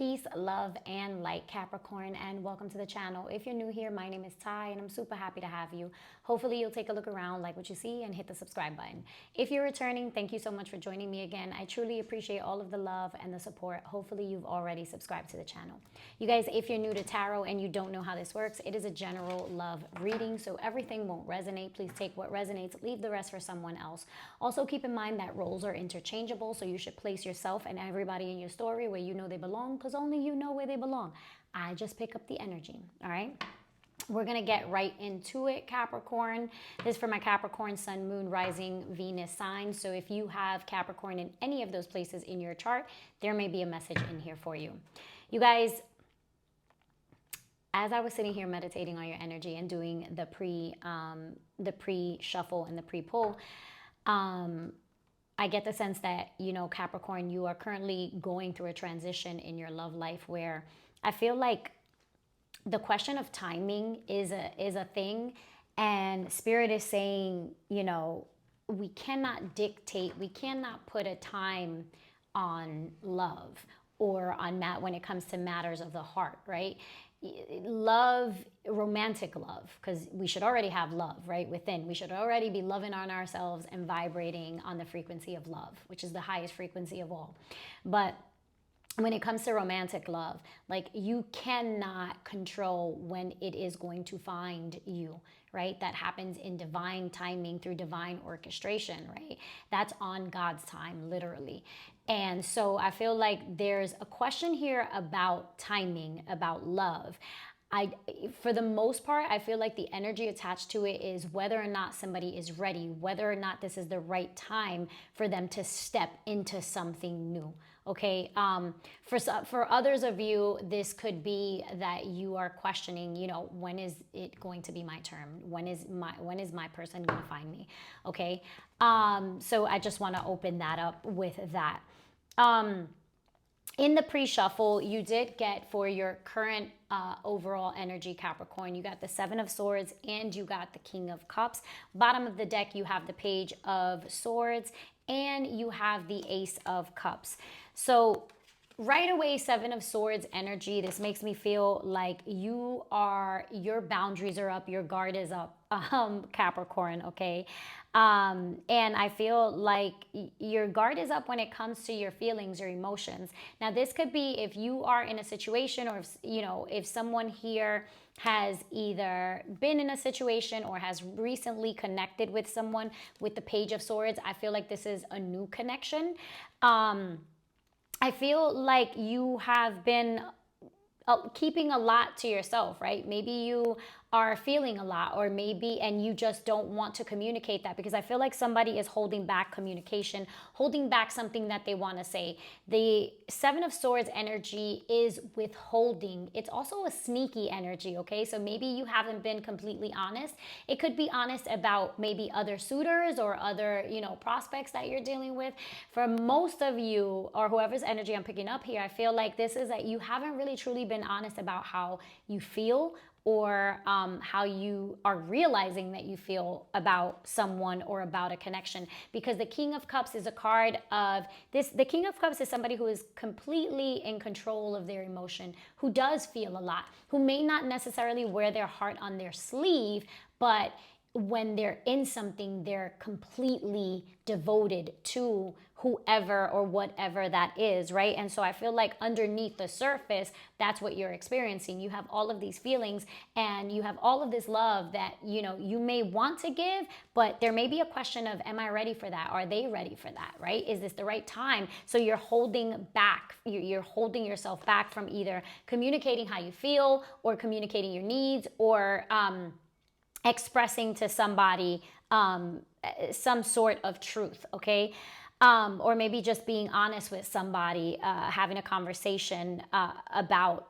Peace, love, and light, Capricorn, and welcome to the channel. If you're new here, my name is Ty, and I'm super happy to have you. Hopefully, you'll take a look around, like what you see, and hit the subscribe button. If you're returning, thank you so much for joining me again. I truly appreciate all of the love and the support. Hopefully, you've already subscribed to the channel. You guys, if you're new to tarot and you don't know how this works, it is a general love reading, so everything won't resonate. Please take what resonates, leave the rest for someone else. Also, keep in mind that roles are interchangeable, so you should place yourself and everybody in your story where you know they belong, because only you know where they belong. I just pick up the energy. All right, we're gonna get right into it, Capricorn. This is for my Capricorn sun, moon, rising, Venus sign. So if you have Capricorn in any of those places in your chart, there may be a message in here for you. You guys, as I was sitting here meditating on your energy and doing the pre-shuffle and the pre-pull, I get the sense that, you know, Capricorn, you are currently going through a transition in your love life where I feel like the question of timing is a thing, and Spirit is saying, you know, we cannot dictate, we cannot put a time on love or on when it comes to matters of the heart, right? Love, romantic love, because we should already have love right within. We should already be loving on ourselves and vibrating on the frequency of love, which is the highest frequency of all. But when it comes to romantic love, like, you cannot control when it is going to find you, right? That happens in divine timing through divine orchestration, right? That's on God's time, literally. And so I feel like there's a question here about timing, about love. For the most part, I feel like the energy attached to it is whether or not somebody is ready, whether or not this is the right time for them to step into something new. Okay. For others of you, this could be that you are questioning, you know, when is it going to be my turn? When is my person going to find me? Okay. So I just want to open that up with that. In the pre-shuffle, you did get, for your current overall energy, Capricorn, you got the Seven of Swords and you got the King of Cups. Bottom of the deck, you have the Page of Swords and you have the Ace of Cups. So right away, Seven of Swords energy, this makes me feel like your boundaries are up, your guard is up, Capricorn, okay? And I feel like your guard is up when it comes to your feelings, your emotions. Now, this could be if you are in a situation, or if, you know, if someone here has either been in a situation or has recently connected with someone with the Page of Swords. I feel like this is a new connection. I feel like you have been keeping a lot to yourself, right? Maybe you are feeling a lot, or maybe, and you just don't want to communicate that, because I feel like somebody is holding back communication, holding back something that they want to say. The Seven of Swords energy is withholding. It's also a sneaky energy, okay? So maybe you haven't been completely honest. It could be honest about maybe other suitors or other, you know, prospects that you're dealing with. For most of you, or whoever's energy I'm picking up here, I feel like this is that you haven't really truly been honest about how you feel, or how you are realizing that you feel about someone or about a connection. Because the King of Cups is a card of this. The King of Cups is somebody who is completely in control of their emotion, who does feel a lot, who may not necessarily wear their heart on their sleeve, but when they're in something, they're completely devoted to whoever or whatever that is, right? And so I feel like underneath the surface, that's what you're experiencing. You have all of these feelings and you have all of this love that, you know, you may want to give, but there may be a question of, am I ready for that? Are they ready for that, right? Is this the right time? So you're holding back, you're holding yourself back from either communicating how you feel, or communicating your needs, or expressing to somebody some sort of truth, okay? Or maybe just being honest with somebody, having a conversation about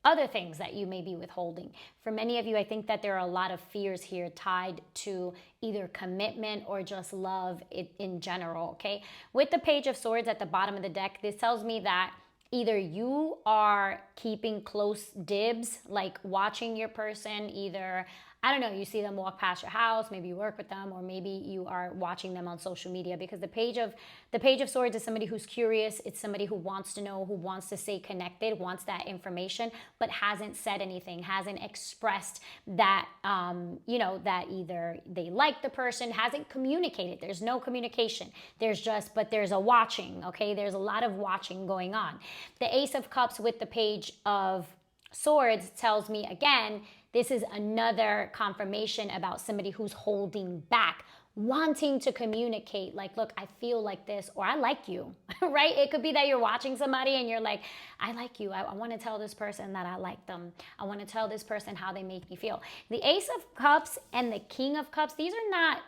other things that you may be withholding. For many of you, I think that there are a lot of fears here tied to either commitment or just love in general, okay? With the Page of Swords at the bottom of the deck, this tells me that either you are keeping close dibs, like watching your person, either I don't know, you see them walk past your house, maybe you work with them, or maybe you are watching them on social media, because the Page of Swords is somebody who's curious. It's somebody who wants to know, who wants to stay connected, wants that information, but hasn't said anything, hasn't expressed that, that either they like the person, hasn't communicated. There's no communication. But there's a watching, okay? There's a lot of watching going on. The Ace of Cups with the Page of Swords tells me, again, this is another confirmation about somebody who's holding back, wanting to communicate, like, look, I feel like this, or I like you, right? It could be that you're watching somebody and you're like, I like you. I want to tell this person that I like them. I want to tell this person how they make me feel. The Ace of Cups and the King of Cups, these are not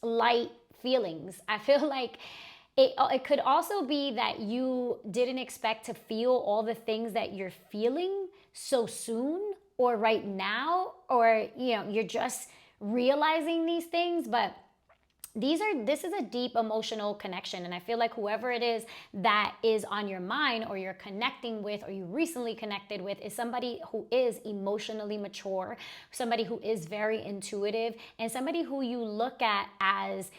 light feelings. I feel like it could also be that you didn't expect to feel all the things that you're feeling so soon, or right now, or you're just realizing these things. But this is a deep emotional connection, and I feel like whoever it is that is on your mind, or you're connecting with, or you recently connected with, is somebody who is emotionally mature, somebody who is very intuitive, and somebody who you look at as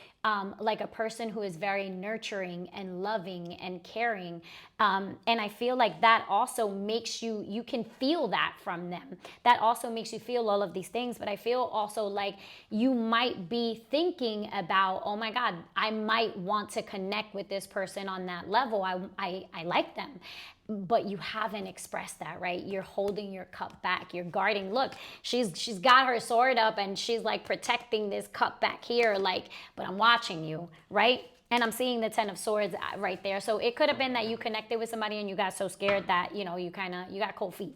like a person who is very nurturing and loving and caring. And I feel like that also makes you can feel that from them. That also makes you feel all of these things. But I feel also like you might be thinking about, oh my God, I might want to connect with this person on that level. I like them. But you haven't expressed that, right? You're holding your cup back. You're guarding. Look, she's got her sword up and she's like protecting this cup back here, like, but I'm watching you, right? And I'm seeing the 10 of Swords right there. So it could have been that you connected with somebody and you got so scared that, you got cold feet.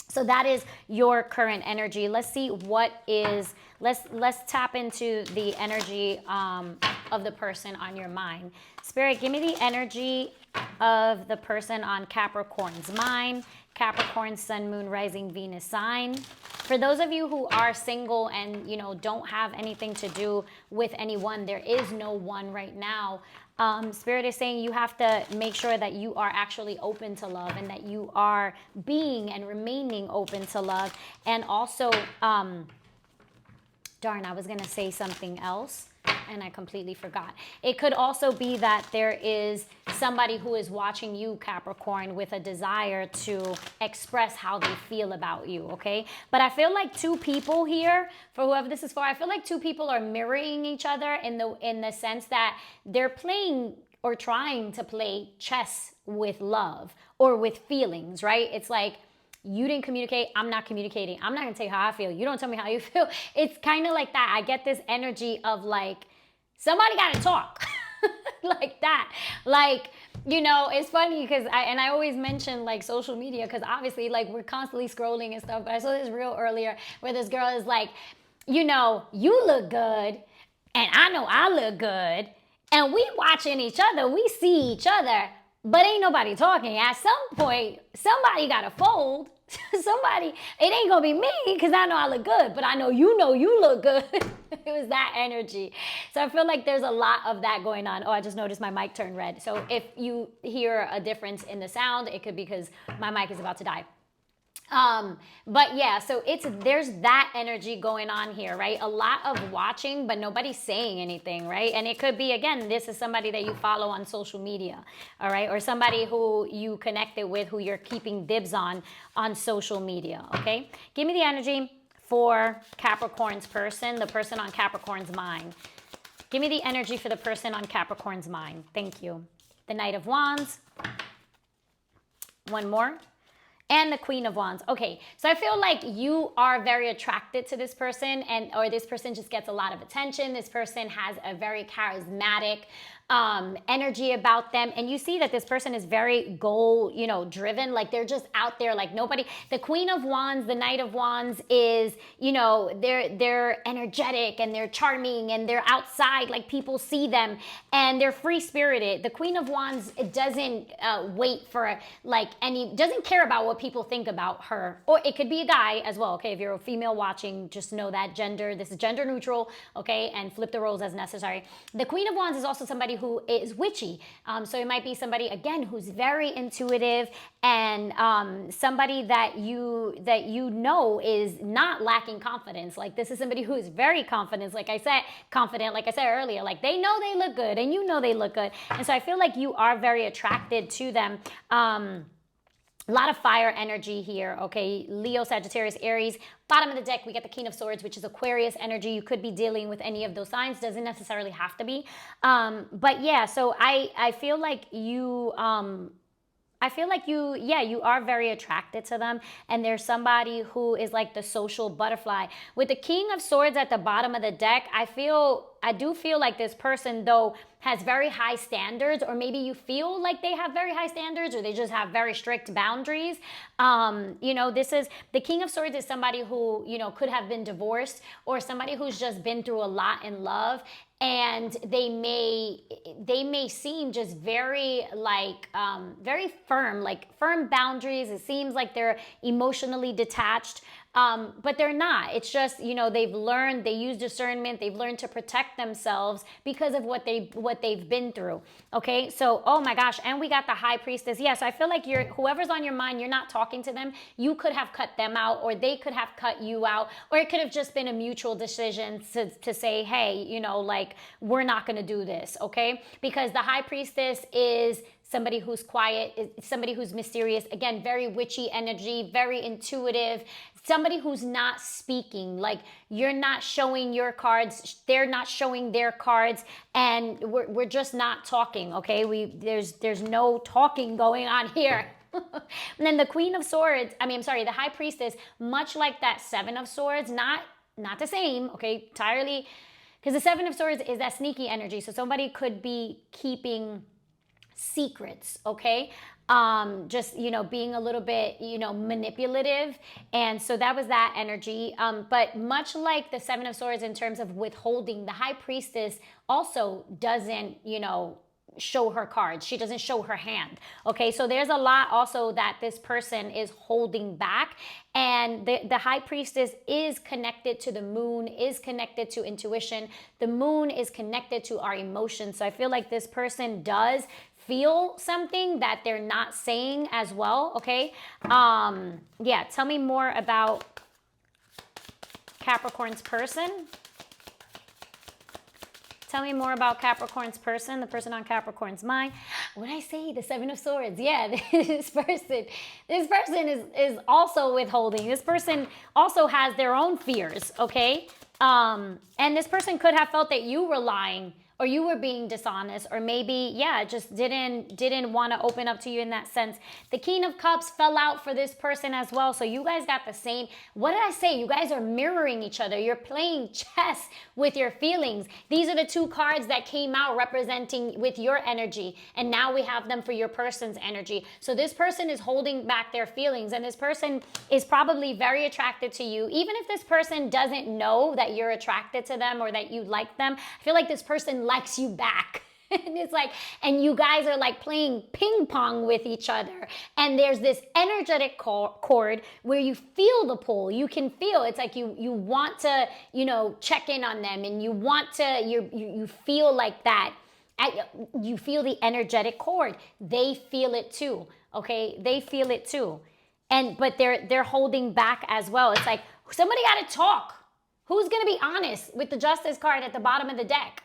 So that is your current energy. Let's see let's tap into the energy of the person on your mind. Spirit, give me the energy of the person on Capricorn's mind. Capricorn, Sun, Moon, Rising, Venus sign. For those of you who are single and, don't have anything to do with anyone, there is no one right now. Spirit is saying you have to make sure that you are actually open to love, and that you are being and remaining open to love. And also, darn, I was going to say something else and I completely forgot. It could also be that there is somebody who is watching you, Capricorn, with a desire to express how they feel about you, okay? But I feel like two people here, for whoever this is for, I feel like two people are mirroring each other in the sense that they're playing or trying to play chess with love or with feelings, right? It's like, you didn't communicate, I'm not communicating. I'm not gonna tell you how I feel. You don't tell me how you feel. It's kind of like that. I get this energy of like, somebody gotta talk. Like that. Like, it's funny because I always mention like social media, because obviously like we're constantly scrolling and stuff. But I saw this reel earlier where this girl is like, you look good and I know I look good. And we watching each other, we see each other, but ain't nobody talking. At some point, somebody got to fold. It ain't going to be me because I know I look good, but I know you look good. It was that energy. So I feel like there's a lot of that going on. Oh, I just noticed my mic turned red. So if you hear a difference in the sound, it could be because my mic is about to die. But yeah, so there's that energy going on here, right? A lot of watching, but nobody's saying anything, right? And it could be, again, this is somebody that you follow on social media, all right? Or somebody who you connected with, who you're keeping dibs on social media, okay? Give me the energy for Capricorn's person, the person on Capricorn's mind. Give me the energy for the person on Capricorn's mind. Thank you. The Knight of Wands. One more. And the Queen of Wands. Okay, so I feel like you are very attracted to this person, or this person just gets a lot of attention. This person has a very charismatic energy about them, and you see that this person is very goal, driven. Like they're just out there, like nobody. The Queen of Wands, the Knight of Wands is, they're energetic and they're charming and they're outside, like people see them, and they're free spirited. The Queen of Wands doesn't wait for doesn't care about what people think about her, or it could be a guy as well. Okay, if you're a female watching, just know that this is gender neutral. Okay, and flip the roles as necessary. The Queen of Wands is also somebody somebody who is witchy. So it might be somebody, again, who's very intuitive, and somebody that you know is not lacking confidence. Like, this is somebody who is very confident, like I said earlier. Like, they know they look good, and you know they look good. And so I feel like you are very attracted to them. A lot of fire energy here, okay? Leo, Sagittarius, Aries. Bottom of the deck, we get the King of Swords, which is Aquarius energy. You could be dealing with any of those signs. Doesn't necessarily have to be. But yeah, so I feel like you... you are very attracted to them, and there's somebody who is like the social butterfly. With the King of Swords at the bottom of the deck, I do feel like this person, though, has very high standards, or maybe you feel like they have very high standards, or they just have very strict boundaries. This is the King of Swords is somebody who, could have been divorced, or somebody who's just been through a lot in love. And they may seem just very very firm boundaries. It seems like they're emotionally detached, but they're not. It's just, they use discernment. They've learned to protect themselves because of what they've been through. Okay, so oh my gosh, and we got the High Priestess. Yeah, so I feel like whoever's on your mind, you're not talking to them. You could have cut them out, or they could have cut you out, or it could have just been a mutual decision to say, hey, we're not going to do this, okay? Because the High Priestess is somebody who's quiet, somebody who's mysterious, again, very witchy energy, very intuitive, somebody who's not speaking. Like, you're not showing your cards, they're not showing their cards, and we're just not talking, okay? There's no talking going on here. And then the the High Priestess, much like that Seven of Swords, not the same, okay, entirely. Because the Seven of Swords is that sneaky energy. So somebody could be keeping secrets, okay? Just, being a little bit, manipulative. And so that was that energy. But much like the Seven of Swords in terms of withholding, the High Priestess also doesn't, show her cards. She doesn't show her hand. Okay, so there's a lot also that this person is holding back. And the High Priestess is connected to the moon, is connected to intuition. The moon is connected to our emotions. So I feel like this person does feel something that they're not saying as well. Okay, yeah, tell me more about Capricorn's person. Tell me more about Capricorn's person, the person on Capricorn's mind. What did I say? The Seven of Swords. Yeah, this person is also withholding. This person also has their own fears, okay? And this person could have felt that you were lying, or you were being dishonest, or maybe, just didn't want to open up to you in that sense. The King of Cups fell out for this person as well. So you guys got the same. What did I say? You guys are mirroring each other. You're playing chess with your feelings. These are the two cards that came out representing with your energy. And now we have them for your person's energy. So this person is holding back their feelings, and this person is probably very attracted to you. Even if this person doesn't know that you're attracted to them or that you like them, I feel like this person likes you back. And it's like, and you guys are like playing ping pong with each other. And there's this energetic cord where you feel the pull. You can feel, it's like you want to, check in on them, and you want to, you feel like that. You feel the energetic cord. They feel it too. Okay. They feel it too. But they're holding back as well. It's like, somebody got to talk. Who's going to be honest with the Justice card at the bottom of the deck?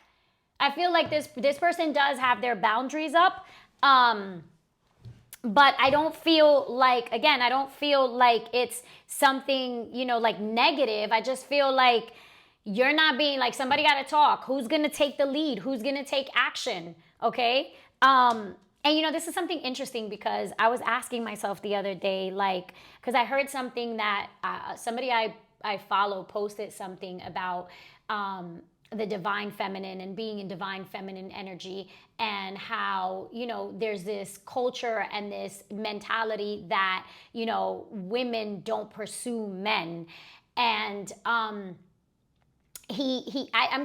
I feel like this person does have their boundaries up, but I don't feel like it's something, like negative. I just feel like you're not being like, somebody got to talk. Who's going to take the lead? Who's going to take action? Okay. And this is something interesting, because I was asking myself the other day, because I heard something that somebody I follow posted something about, the divine feminine and being in divine feminine energy, and how, there's this culture and this mentality that, women don't pursue men. And, I'm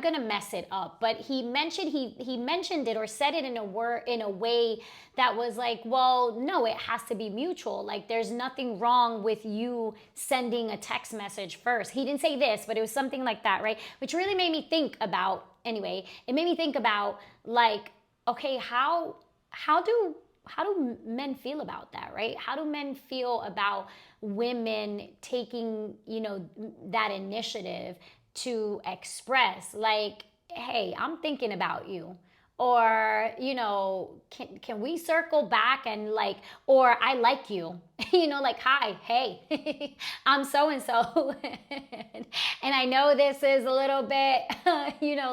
gonna mess it up, but he mentioned it, or said it in a way that was like, well, no, it has to be mutual. Like, there's nothing wrong with you sending a text message first. He didn't say this, but it was something like that, right? Which really made me think about, like, okay, how do men feel about that, right? How do men feel about women taking, that initiative to express like, hey, I'm thinking about you, or can we circle back and like, or I like you, like, hi, hey, I'm so and so, and I know this is a little bit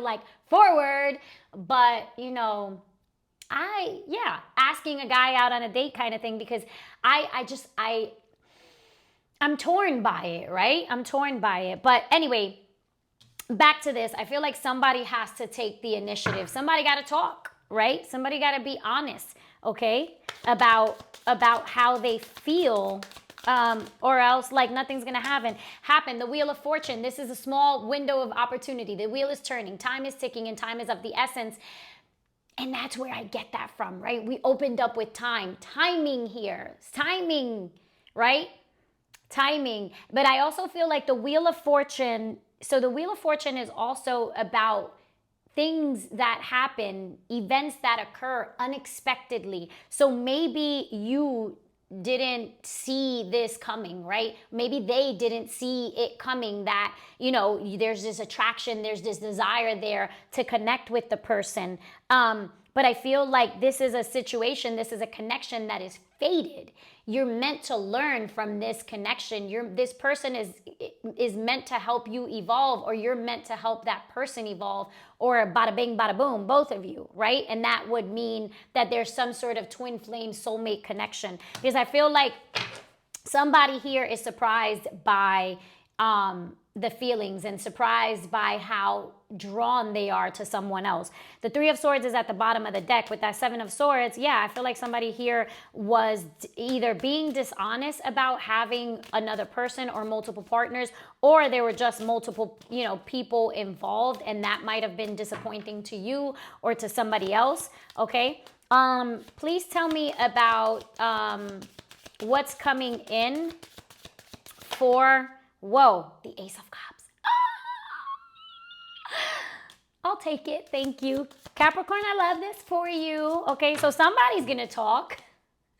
like forward, but asking a guy out on a date kind of thing, because I'm torn by it, right? I'm torn by it. But anyway, back to this. I feel like somebody has to take the initiative. Somebody got to talk, right? Somebody got to be honest, okay, about how they feel, or else like nothing's gonna happen. The wheel of fortune. This is a small window of opportunity. The wheel is turning. Time is ticking, and time is of the essence. And that's where I get that from, right? We opened up with timing here, timing, right? Timing. But I also feel like the Wheel of Fortune, so the Wheel of Fortune is also about things that happen, events that occur unexpectedly. So maybe you didn't see this coming, right? Maybe they didn't see it coming, that, there's this attraction, there's this desire there to connect with the person. But I feel like this is a situation, this is a connection that is fated. You're meant to learn from this connection. This person is meant to help you evolve, or you're meant to help that person evolve, or bada bing, bada boom, both of you, right? And that would mean that there's some sort of twin flame soulmate connection. Because I feel like somebody here is surprised by the feelings, and surprised by how drawn they are to someone else. The Three of Swords is at the bottom of the deck with that Seven of Swords. Yeah, I feel like somebody here was either being dishonest about having another person or multiple partners, or there were just multiple, people involved, and that might have been disappointing to you or to somebody else. Okay. Please tell me about what's coming in for, whoa, the Ace of Cups. I'll take it. Thank you. Capricorn, I love this for you. Okay, so somebody's going to talk.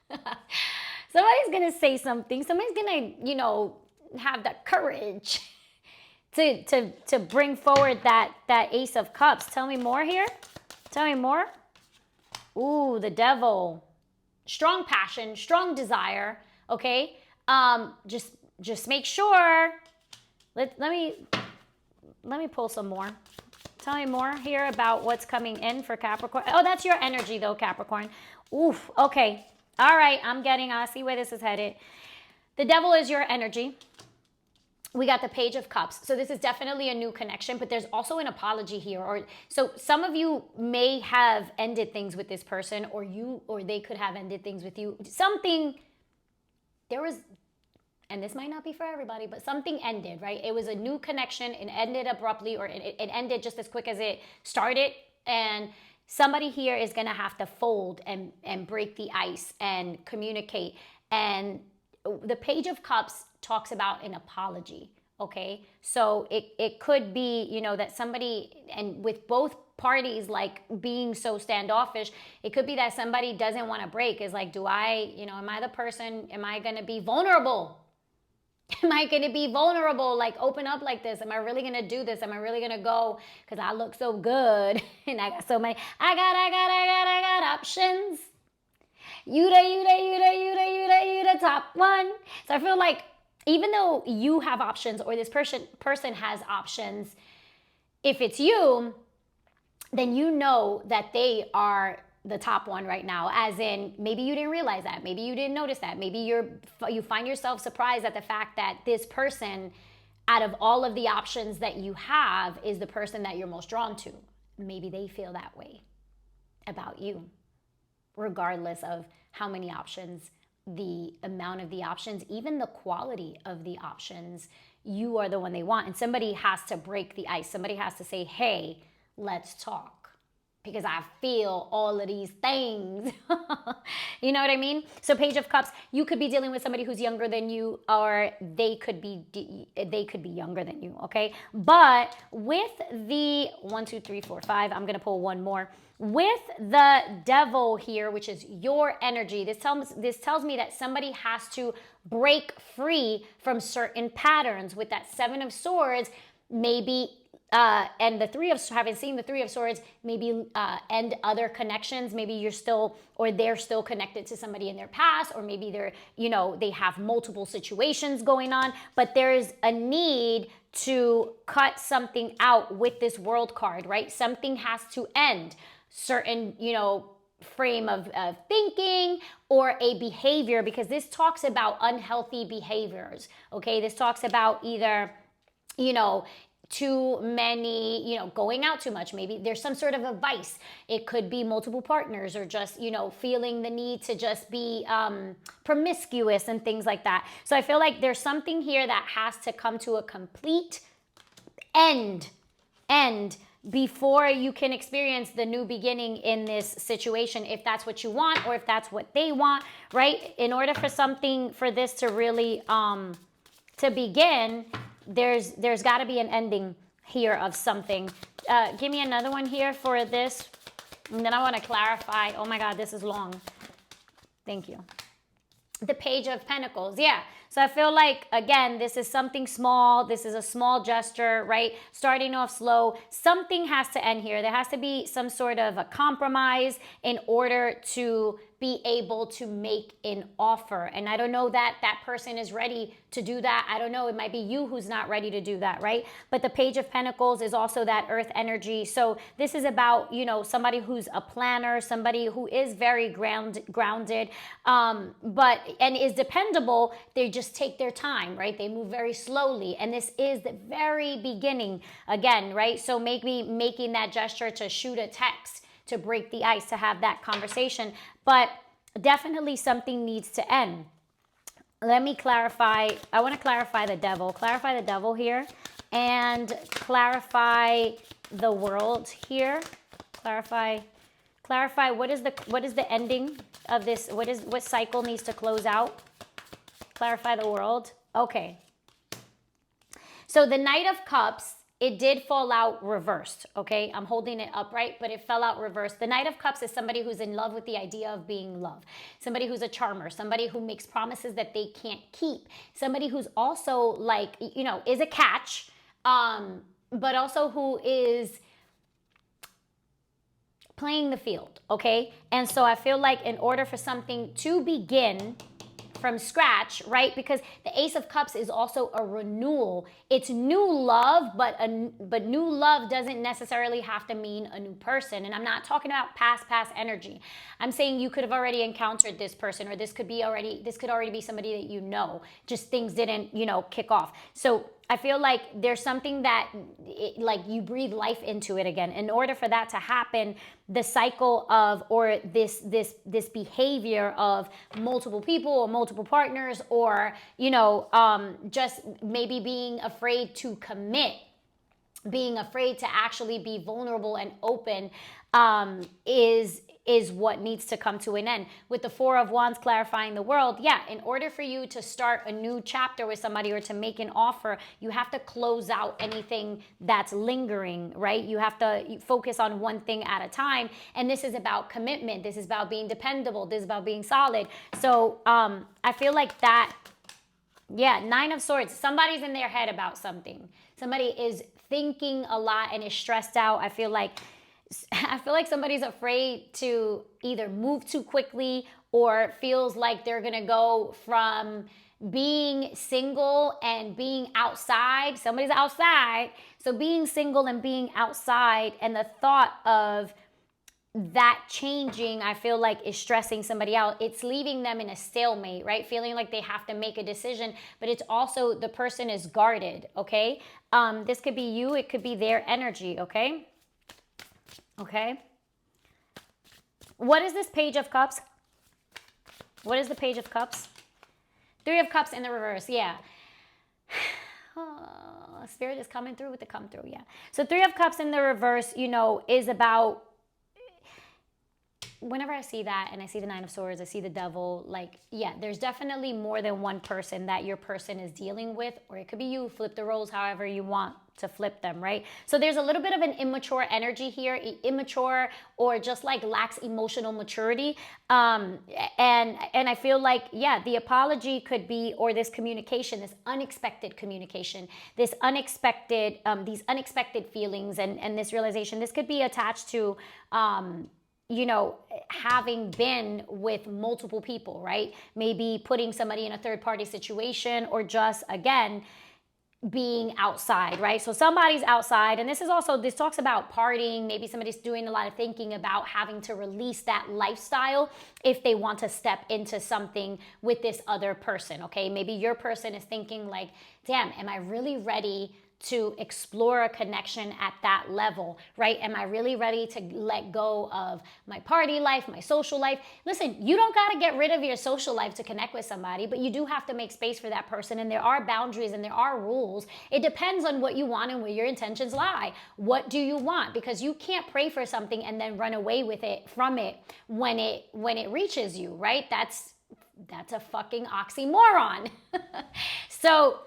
Somebody's going to say something. Somebody's going to, have the courage to bring forward that Ace of Cups. Tell me more here. Tell me more. Ooh, the Devil. Strong passion, strong desire. Okay. Just make sure. Let me pull some more. Tell me more here about what's coming in for Capricorn. Oh, that's your energy though, Capricorn. Oof. Okay. All right. I see where this is headed. The Devil is your energy. We got the Page of Cups. So this is definitely a new connection, but there's also an apology here. So some of you may have ended things with this person, or they could have ended things with you. And this might not be for everybody, but something ended, right? It was a new connection. It ended abruptly, or it ended just as quick as it started. And somebody here is going to have to fold and break the ice and communicate. And the Page of Cups talks about an apology, okay? So it could be, that somebody, and with both parties like being so standoffish, it could be that somebody doesn't want to break. Is like, am I the person, am I going to be vulnerable? Am I going to be vulnerable, like open up like this? Am I really going to do this? Am I really going to go? Because I look so good and I got so many, I got options. You the top one. So I feel like even though you have options, or this person has options, if it's you, then you know that they are the top one right now. As in, maybe you didn't realize that. Maybe you didn't notice that. Maybe you find yourself surprised at the fact that this person, out of all of the options that you have, is the person that you're most drawn to. Maybe they feel that way about you, regardless of how many options, the amount of the options, even the quality of the options. You are the one they want. And somebody has to break the ice. Somebody has to say, hey, let's talk. because I feel all of these things. You know what I mean? So Page of Cups, you could be dealing with somebody who's younger than you, or they could be younger than you, okay? But with the 1, 2, 3, 4, 5, I'm gonna pull one more. With the Devil here, which is your energy, this tells me that somebody has to break free from certain patterns. With that 7 of Swords, maybe and the having seen the 3 of Swords, maybe end other connections. Maybe you're still, or they're still connected to somebody in their past, or maybe they're, they have multiple situations going on, but there's a need to cut something out with this World card, right? Something has to end. Certain, frame of thinking or a behavior, because this talks about unhealthy behaviors, okay? This talks about either, too many, going out too much. Maybe there's some sort of a vice. It could be multiple partners, or just, feeling the need to just be promiscuous and things like that. So I feel like there's something here that has to come to a complete end before you can experience the new beginning in this situation, if that's what you want, or if that's what they want, right? In order for this to really to begin, there's got to be an ending here of something. Give me another one here for this, and then I want to clarify. Oh my God, this is long. Thank you. The Page of Pentacles, yeah. So I feel like, again, this is something small. This is a small gesture, right? Starting off slow. Something has to end here. There has to be some sort of a compromise in order to be able to make an offer. And I don't know that that person is ready to do that. I don't know. It might be you who's not ready to do that, right? But the Page of Pentacles is also that earth energy. So this is about, somebody who's a planner, somebody who is very grounded, and is dependable. They just take their time, right? They move very slowly. And this is the very beginning again, right? So maybe making that gesture to shoot a text, to break the ice, to have that conversation. But definitely something needs to end. Let me clarify. I want to clarify the Devil. Clarify the Devil here, and clarify the World here. Clarify what is the ending of this? What cycle needs to close out? Clarify the World. Okay. So the Knight of Cups, it did fall out reversed, okay? I'm holding it upright, but it fell out reversed. The Knight of Cups is somebody who's in love with the idea of being loved. Somebody who's a charmer. Somebody who makes promises that they can't keep. Somebody who's also is a catch, but also who is playing the field, okay? And so I feel like in order for something to begin from scratch, right? Because the Ace of Cups is also a renewal. It's new love, but new love doesn't necessarily have to mean a new person. And I'm not talking about past energy. I'm saying you could have already encountered this person, or this could already be somebody that you know. Just things didn't, kick off. So I feel like there's something that you breathe life into it again. In order for that to happen, the cycle of, or this behavior of multiple people or multiple partners, or just maybe being afraid to commit, being afraid to actually be vulnerable and open, is what needs to come to an end. With the Four of Wands clarifying the World, yeah, in order for you to start a new chapter with somebody, or to make an offer, you have to close out anything that's lingering, right? You have to focus on one thing at a time. And this is about commitment. This is about being dependable. This is about being solid. So I feel like that, yeah, Nine of Swords, somebody's in their head about something. Somebody is thinking a lot and is stressed out. I feel like somebody's afraid to either move too quickly, or feels like they're going to go from being single and being outside. Somebody's outside. So being single and being outside, and the thought of that changing, I feel like, is stressing somebody out. It's leaving them in a stalemate, right? Feeling like they have to make a decision, but it's also the person is guarded, okay? This could be you. It could be their energy, okay? Okay. What is this Page of Cups? What is the Page of Cups? Three of Cups in the reverse. Yeah. Spirit is coming through with the come through. Yeah. So Three of Cups in the reverse, is about whenever I see that and I see the Nine of Swords, I see the Devil, like, yeah, there's definitely more than one person that your person is dealing with, or it could be you. Flip the roles however you want to flip them, right? So there's a little bit of an immature energy here, immature, or just like lacks emotional maturity. And I feel like, yeah, the apology could be, or this communication, this unexpected communication, this unexpected, these unexpected feelings, and this realization, this could be attached to, you know, having been with multiple people, right? Maybe putting somebody in a third party situation, or just, again, being outside, right? So somebody's outside, and this talks about partying. Maybe somebody's doing a lot of thinking about having to release that lifestyle if they want to step into something with this other person, okay? Maybe your person is thinking like, damn, am I really ready to explore a connection at that level, right? Am I really ready to let go of my party life, my social life? Listen, you don't got to get rid of your social life to connect with somebody, but you do have to make space for that person. And there are boundaries and there are rules. It depends on what you want and where your intentions lie. What do you want? Because you can't pray for something and then run away with it from it when it reaches you, right? That's a fucking oxymoron. So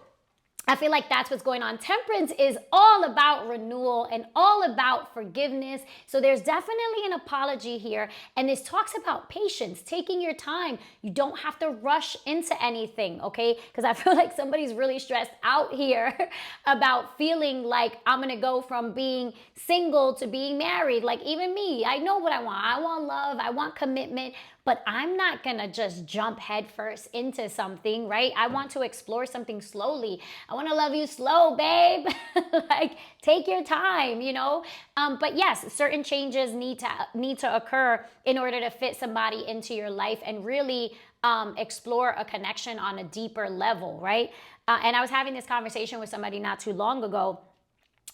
I feel like that's what's going on. Temperance is all about renewal and all about forgiveness. So there's definitely an apology here. And this talks about patience, taking your time. You don't have to rush into anything, okay? Because I feel like somebody's really stressed out here about feeling like I'm going to go from being single to being married. Like even me, I know what I want. I want love. I want commitment. But I'm not going to just jump headfirst into something, right? I want to explore something slowly. I want to love you slow, babe. Like, take your time, you know? But yes, certain changes need to occur in order to fit somebody into your life and really explore a connection on a deeper level, right? And I was having this conversation with somebody not too long ago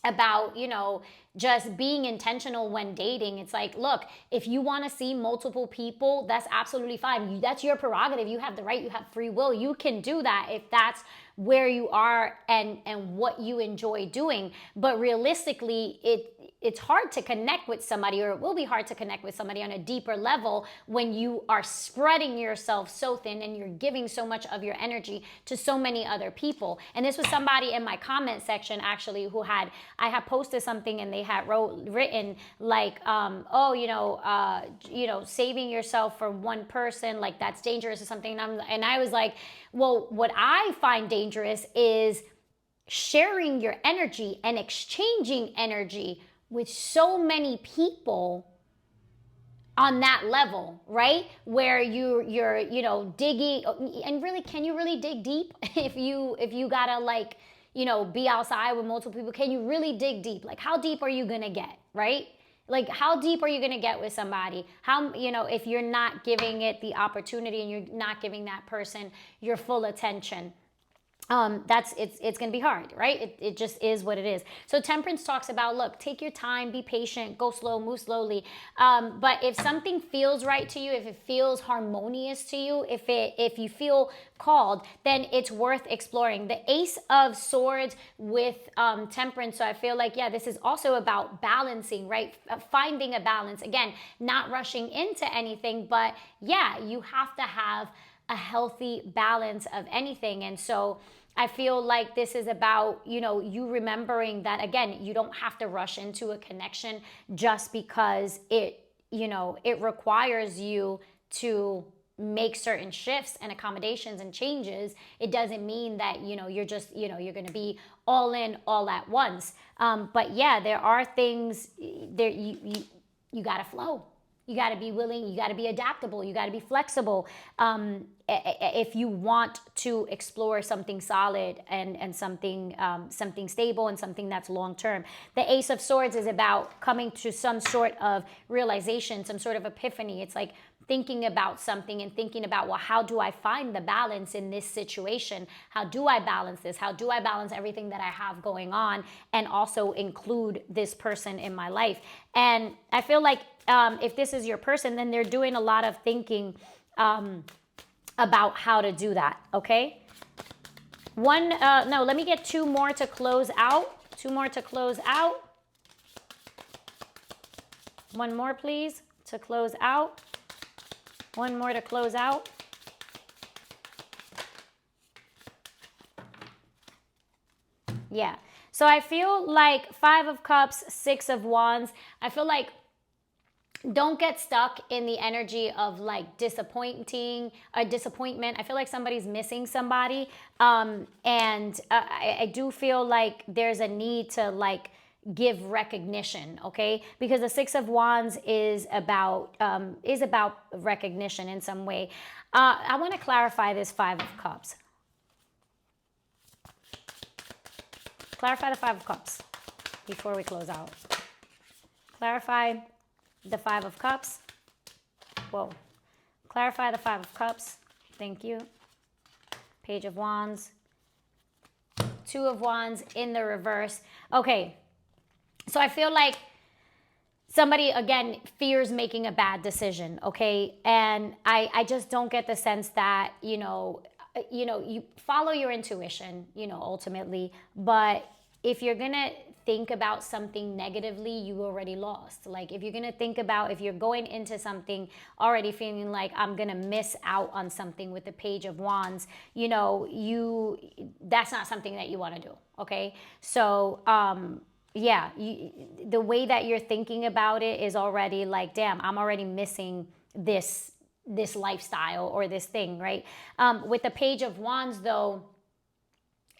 about, you know, just being intentional when dating. It's like, look, if you want to see multiple people, that's absolutely fine. That's your prerogative. You have the right, you have free will. You can do that if that's where you are and what you enjoy doing. But realistically, it's hard to connect with somebody, or it will be hard to connect with somebody on a deeper level when you are spreading yourself so thin and you're giving so much of your energy to so many other people. And this was somebody in my comment section actually who I had posted something and they had written like, saving yourself for one person, like that's dangerous or something. And I was like, well, what I find dangerous is sharing your energy and exchanging energy with so many people on that level, right? Where you're digging, and really, can you really dig deep if you gotta like, be outside with multiple people? Can you really dig deep? Like, how deep are you gonna get, right? Like, how deep are you gonna get with somebody? How, if you're not giving it the opportunity and you're not giving that person your full attention, it's going to be hard, right? It just is what it is. So temperance talks about, look, take your time, be patient, go slow, move slowly. But if something feels right to you, if it feels harmonious to you, if you feel called, then it's worth exploring. The Ace of Swords with temperance. So I feel like, yeah, this is also about balancing, right? Finding a balance. Again, not rushing into anything, but yeah, you have to have a healthy balance of anything. And so I feel like this is about, you remembering that, again, you don't have to rush into a connection just because it requires you to make certain shifts and accommodations and changes. It doesn't mean that, you're just, you're going to be all in all at once. But yeah, there are things there, you got to flow. You got to be willing, you got to be adaptable, you got to be flexible if you want to explore something solid and something stable and something that's long-term. The Ace of Swords is about coming to some sort of realization, some sort of epiphany. It's like thinking about something and thinking about, well, how do I find the balance in this situation? How do I balance this? How do I balance everything that I have going on and also include this person in my life? And I feel like if this is your person, then they're doing a lot of thinking about how to do that, okay? Let me get two more to close out. Two more to close out. One more, please, to close out. One more to close out. Yeah. So I feel like 5 of Cups, 6 of Wands. I feel like don't get stuck in the energy of like disappointment. I feel like somebody's missing somebody. I do feel like there's a need to like give recognition, okay? Because the 6 of Wands is about recognition in some way. I want to clarify this 5 of Cups. Clarify the 5 of Cups before we close out. Clarify the 5 of Cups. Whoa. Clarify the 5 of Cups. Thank you. Page of Wands. 2 of Wands in the reverse. Okay. So I feel like somebody, again, fears making a bad decision, okay? And I just don't get the sense that, you follow your intuition, ultimately. But if you're going to think about something negatively, you already lost. Like if you're going to if you're going into something already feeling like I'm going to miss out on something with the Page of Wands, that's not something that you want to do. Okay. So, yeah, the way that you're thinking about it is already like, damn, I'm already missing this lifestyle or this thing, right? With the Page of Wands, though,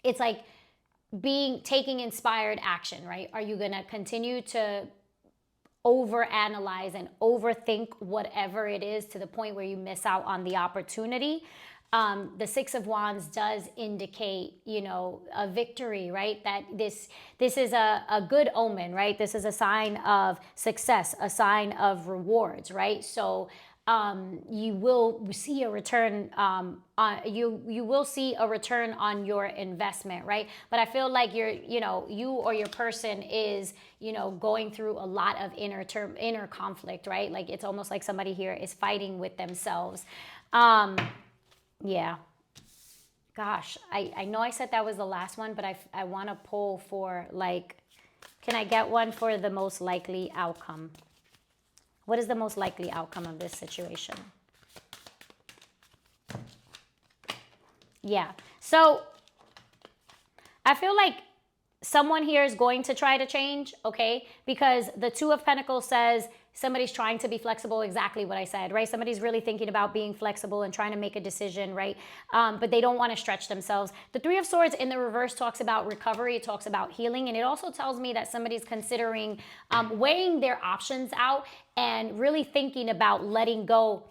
it's like taking inspired action, right? Are you going to continue to overanalyze and overthink whatever it is to the point where you miss out on the opportunity? The 6 of Wands does indicate, a victory, right? That this is a good omen, right? This is a sign of success, a sign of rewards, right? So you will see a return you will see a return on your investment, right? But I feel like you or your person is going through a lot of inner conflict, right? Like it's almost like somebody here is fighting with themselves. Yeah. Gosh, I know I said that was the last one, but I want to pull for like, can I get one for the most likely outcome? What is the most likely outcome of this situation? Yeah. So I feel like someone here is going to try to change, okay? Because the 2 of Pentacles says somebody's trying to be flexible, exactly what I said, right? Somebody's really thinking about being flexible and trying to make a decision, right? But they don't want to stretch themselves. The 3 of Swords in the reverse talks about recovery. It talks about healing. And it also tells me that somebody's considering weighing their options out and really thinking about letting go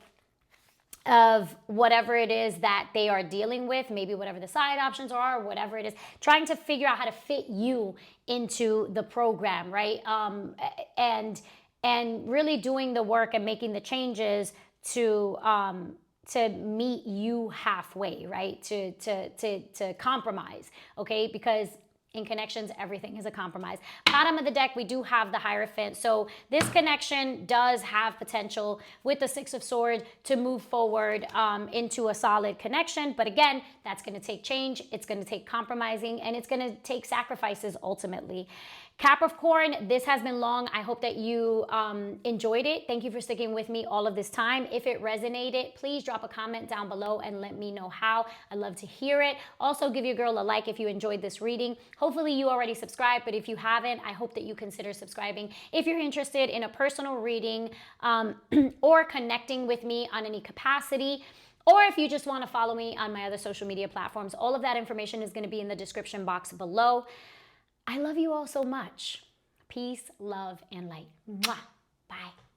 of whatever it is that they are dealing with, maybe whatever the side options are, whatever it is, trying to figure out how to fit you into the program, right? And really doing the work and making the changes to meet you halfway, right? To compromise, okay? Because in connections, everything is a compromise. Bottom of the deck, we do have the Hierophant. So this connection does have potential with the 6 of Swords to move forward into a solid connection. But again, that's going to take change. It's going to take compromising, and it's going to take sacrifices ultimately. Capricorn, this has been long. I hope that you enjoyed it. Thank you for sticking with me all of this time. If it resonated, please drop a comment down below and let me know how. I'd love to hear it. Also, give your girl a like if you enjoyed this reading. Hopefully you already subscribed, but if you haven't, I hope that you consider subscribing. If you're interested in a personal reading or connecting with me on any capacity, or if you just want to follow me on my other social media platforms, all of that information is going to be in the description box below. I love you all so much. Peace, love, and light. Mwah. Bye.